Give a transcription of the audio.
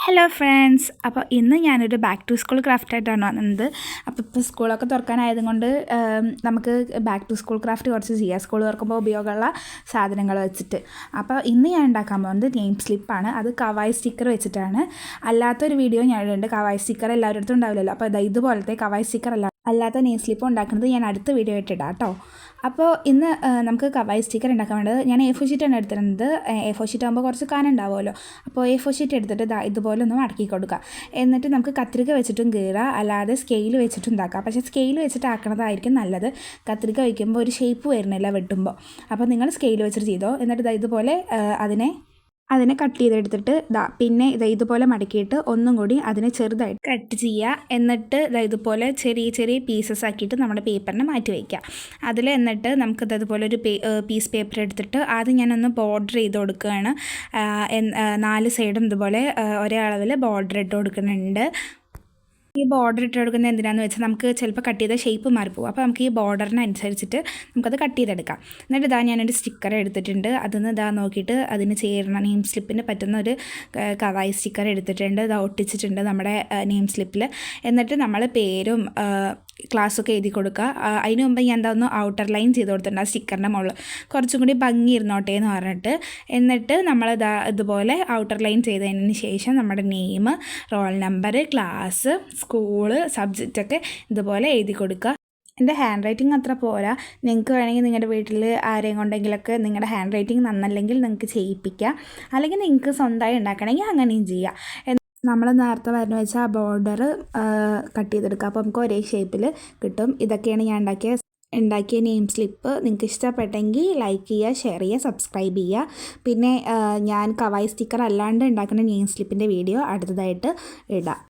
Hello friends, അപ്പോൾ ഇന്ന് ഞാനൊരു ബാക്ക് ടു സ്കൂൾ ക്രാഫ്റ്റായിട്ടാണ് വന്നത്. അപ്പോൾ ഇപ്പോൾ സ്കൂളൊക്കെ തുറക്കാനായതുകൊണ്ട് നമുക്ക് ബാക്ക് ടു സ്കൂൾ ക്രാഫ്റ്റ് കുറച്ച് ചെയ്യാം, സ്കൂൾ തുറക്കുമ്പോൾ ഉപയോഗമുള്ള സാധനങ്ങൾ വെച്ചിട്ട്. അപ്പോൾ ഇന്ന് ഞാൻ ഉണ്ടാക്കാൻ പോകുന്നത് നെയിം സ്ലിപ്പാണ്. അത് കവായ് സ്റ്റിക്കർ വെച്ചിട്ടാണ്. അല്ലാത്തൊരു വീഡിയോ ഞാൻ ഇടുന്നുണ്ട്. കവായ് സ്റ്റിക്കർ എല്ലാവരുടെ അടുത്തും ഉണ്ടാവില്ലല്ലോ. അപ്പോൾ ഇതുപോലത്തെ കവായ് സ്റ്റിക്കർ അല്ലാത്ത നെയിം സ്ലിപ്പ് ഉണ്ടാക്കുന്നത് ഞാൻ അടുത്ത വീഡിയോ ആയിട്ട് ഇടാം കേട്ടോ. അപ്പോൾ ഇന്ന് നമുക്ക് കവായ് സ്റ്റിക്കർ ഉണ്ടാക്കാൻ വേണ്ടത്, ഞാൻ A4 ഷീറ്റാണ് എടുത്തിരുന്നത്. A4 ഷീറ്റ് ആകുമ്പോൾ കുറച്ച് കനം ഉണ്ടാവുമല്ലോ. അപ്പോൾ A4 ഷീറ്റ് എടുത്തിട്ട് ഇതുപോലെ ഒന്ന് മടക്കി കൊടുക്കുക. എന്നിട്ട് നമുക്ക് കത്രിക വെച്ചിട്ടും കീറുക, അല്ലാതെ സ്കെയിൽ വെച്ചിട്ടും ഉണ്ടാക്കാം. പക്ഷേ സ്കെയിൽ വെച്ചിട്ട് ആക്കണതായിരിക്കും നല്ലത്. കത്രിക വയ്ക്കുമ്പോൾ ഒരു ഷേപ്പ് വരുന്നില്ല വെട്ടുമ്പോൾ. അപ്പോൾ നിങ്ങൾ സ്കെയിൽ വെച്ചിട്ട് ചെയ്തോ. എന്നിട്ട് ഇതുപോലെ അതിനെ കട്ട് ചെയ്തെടുത്തിട്ട് പിന്നെ ഇതുപോലെ മടക്കിയിട്ട് ഒന്നും കൂടി അതിനെ ചെറുതായിട്ട് കട്ട് ചെയ്യുക. എന്നിട്ട് ഇതുപോലെ ചെറിയ ചെറിയ പീസസ് ആക്കിയിട്ട് നമ്മുടെ പേപ്പറിനെ മാറ്റി വയ്ക്കുക. അതിൽ എന്നിട്ട് നമുക്കിത് അതുപോലെ ഒരു പീസ് പേപ്പർ എടുത്തിട്ട് ആദ്യം ഞാനൊന്ന് ബോർഡർ ചെയ്ത് കൊടുക്കുകയാണ്. 4 സൈഡും ഇതുപോലെ ഒരേ അളവിൽ ബോർഡർ ഇട്ട് കൊടുക്കുന്നുണ്ട്. ഈ ബോർഡർ ഇട്ട് കൊടുക്കുന്നത് എന്തിനാണെന്ന് വെച്ചാൽ നമുക്ക് ചിലപ്പോൾ കട്ട് ചെയ്ത ഷേപ്പ് മാറിപ്പോകും. അപ്പോൾ നമുക്ക് ഈ ബോർഡറിനനുസരിച്ചിട്ട് നമുക്കത് കട്ട് ചെയ്തെടുക്കാം. എന്നിട്ട് ഞാനൊരു സ്റ്റിക്കർ എടുത്തിട്ടുണ്ട്. അതിന് നോക്കിയിട്ട് അതിന് ചേരുന്ന നെയിം സ്ലിപ്പിന് പറ്റുന്ന ഒരു കവായ് സ്റ്റിക്കർ എടുത്തിട്ടുണ്ട്. ഒട്ടിച്ചിട്ടുണ്ട് നമ്മുടെ നെയിം സ്ലിപ്പിൽ. എന്നിട്ട് നമ്മൾ പേരും ക്ലാസ്സൊക്കെ എഴുതി കൊടുക്കുക. അതിന് മുമ്പ് ഞാൻ ഒന്ന് ഔട്ടർ ലൈൻ ചെയ്ത് കൊടുത്തിട്ടുണ്ട് ആ സ്റ്റിക്കറിൻ്റെ മുകളിൽ, കുറച്ചും കൂടി ഭംഗി ഇരുന്നോട്ടെ എന്ന് പറഞ്ഞിട്ട്. എന്നിട്ട് നമ്മൾ ഇതുപോലെ ഔട്ടർ ലൈൻ ചെയ്തതിന് ശേഷം നമ്മുടെ name, roll number, class, school, സബ്ജക്റ്റൊക്കെ ഇതുപോലെ എഴുതി കൊടുക്കുക. എൻ്റെ ഹാൻഡ് റൈറ്റിംഗ് അത്ര പോരാ. നിങ്ങൾക്ക് വേണമെങ്കിൽ നിങ്ങളുടെ വീട്ടിൽ ആരെയും കൊണ്ടെങ്കിലൊക്കെ നിങ്ങളുടെ ഹാൻഡ് റൈറ്റിംഗ് നന്നല്ലെങ്കിൽ നിങ്ങൾക്ക് ചെയ്യിപ്പിക്കാം. അല്ലെങ്കിൽ നിങ്ങൾക്ക് സ്വന്തമായി ഉണ്ടാക്കണമെങ്കിൽ അങ്ങനെയും ചെയ്യാം. നമ്മൾ നേരത്തെ വരഞ്ഞു വെച്ചാൽ ആ ബോർഡർ കട്ട് ചെയ്തെടുക്കുക. അപ്പോൾ നമുക്ക് ഒരേ ഷേപ്പിൽ കിട്ടും. ഇതൊക്കെയാണ് ഞാൻ ഉണ്ടാക്കിയ നെയിം സ്ലിപ്പ്. നിങ്ങൾക്ക് ഇഷ്ടപ്പെട്ടെങ്കിൽ ലൈക്ക് ചെയ്യുക, ഷെയർ ചെയ്യുക, സബ്സ്ക്രൈബ് ചെയ്യുക. പിന്നെ ഞാൻ കവായ് സ്റ്റിക്കർ അല്ലാണ്ട് ഉണ്ടാക്കുന്ന നെയിം സ്ലിപ്പിൻ്റെ വീഡിയോ അടുത്തതായിട്ട് ഇടാം.